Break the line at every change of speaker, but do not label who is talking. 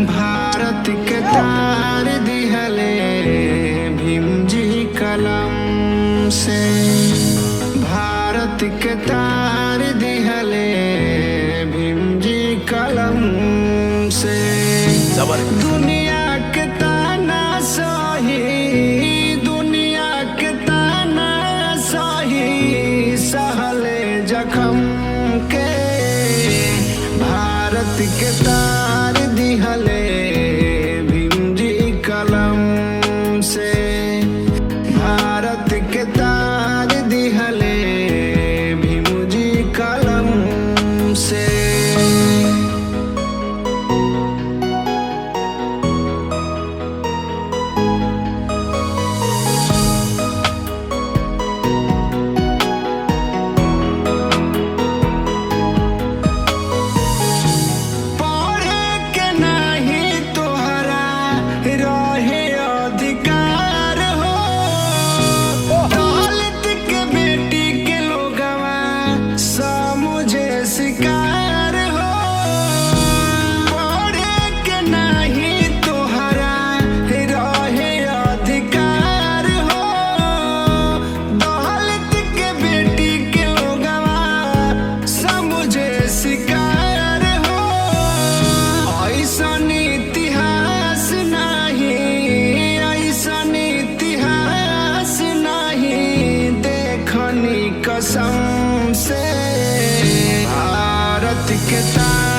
भारत के तार दिहले भीम जी कलम से। भारत के तार दिहले भीम जी कलम से। दुनिया के ताना सही, दुनिया के ताना सही, सहले जखम के। भारत के तार दिहले भीम जी कलम से। भारत के तार दिहले भीम जी कलम से। कसम से भारत के तार